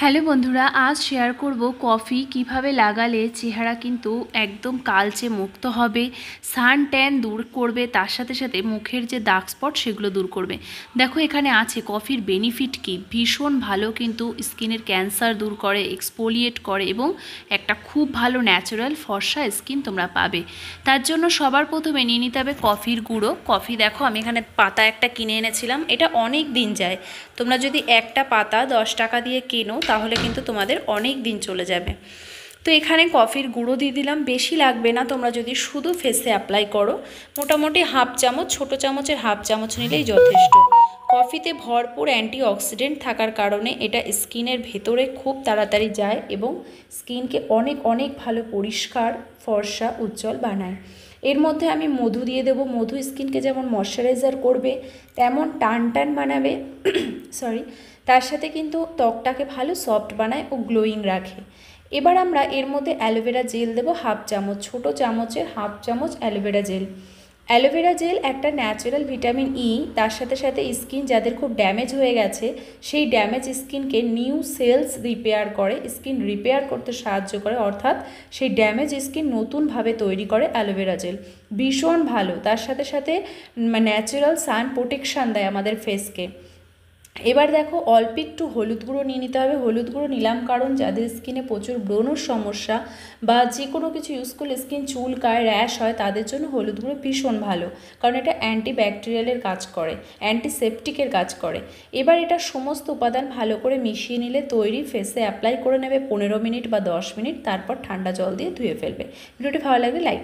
Hello বন্ধুরা, আজ share করব কফি কিভাবে লাগালে চেহারা কিন্তু একদম কালচে মুক্ত হবে, সান ট্যান দূর করবে, তার সাথে সাথে মুখের যে ডার্ক স্পট সেগুলো দূর করবে। দেখো এখানে আছে কফির বেনিফিট কি। ভীষণ ভালো, কিন্তু স্কিনের ক্যান্সার দূর করে, এক্সফোলিয়েট করে এবং একটা খুব ভালো ন্যাচারাল ফর্সা স্কিন তোমরা পাবে। তার জন্য সবার প্রথমে নিয়ে নিতে হবে কফির গুঁড়ো। কফি দেখো আমি এখানে পাতা একটা কিনে এনেছিলাম, এটা অনেক দিন যায়। তোমরা যদি একটা পাতা 10 টাকা দিয়ে কেনো তাহলে কিন্তু তোমাদের অনেক দিন চলে যাবে। তো এখানে কফির গুঁড়ো দিয়ে দিলাম, বেশি লাগবে না। তোমরা যদি শুধু ফেসে অ্যাপ্লাই করো মোটামুটি হাফ চামচ, ছোটো চামচের হাফ চামচ নিলেই যথেষ্ট। কফিতে ভরপুর অ্যান্টিঅক্সিডেন্ট থাকার কারণে এটা স্কিনের ভেতরে খুব তাড়াতাড়ি যায় এবং স্কিনকে অনেক অনেক ভালো পরিষ্কার, ফর্সা, উজ্জ্বল বানায়। এর মধ্যে আমি মধু দিয়ে দেবো। মধু স্কিনকে যেমন ময়শ্চারাইজার করবে তেমন টান টান বানাবে সরি, তার সাথে কিন্তু ত্বকটাকে ভালো সফট বানায় ও গ্লোয়িং রাখে। এবার আমরা এর মধ্যে অ্যালোভেরা জেল দেবো হাফ চামচ, ছোটো চামচের হাফ চামচ অ্যালোভেরা জেল। অ্যালোভেরা জেল একটা ন্যাচারাল ভিটামিন ই, তার সাথে সাথে স্কিন যাদের খুব ড্যামেজ হয়ে গেছে সেই ড্যামেজ স্কিনকে নিউ সেলস রিপেয়ার করে, স্কিন রিপেয়ার করতে সাহায্য করে, অর্থাৎ সেই ড্যামেজ স্কিন নতুনভাবে তৈরি করে অ্যালোভেরা জেল। ভীষণ ভালো, তার সাথে সাথে ন্যাচারাল সান প্রোটেকশান দেয় আমাদের ফেসকে। এবার দেখো অল্প একটু হলুদ গুঁড়ো নিয়ে নিতে হবে। হলুদ গুঁড়ো নিলাম কারণ যাদের স্কিনে প্রচুর ব্রণর সমস্যা বা যে কোনো কিছু ইউজ করলে স্কিন চুলকায়, র্যাশ হয়, তাদের জন্য হলুদ গুঁড়ো ভীষণ ভালো, কারণ এটা অ্যান্টিব্যাকটেরিয়ালের কাজ করে, অ্যান্টিসেপটিকের কাজ করে। এবার এটা সমস্ত উপাদান ভালো করে মিশিয়ে নিলে তৈরি। ফেসে অ্যাপ্লাই করে নেবে 15 মিনিট বা 10 মিনিট, তারপর ঠান্ডা জল দিয়ে ধুয়ে ফেলবে। ভিডিওটি ভালো লাগলে লাইক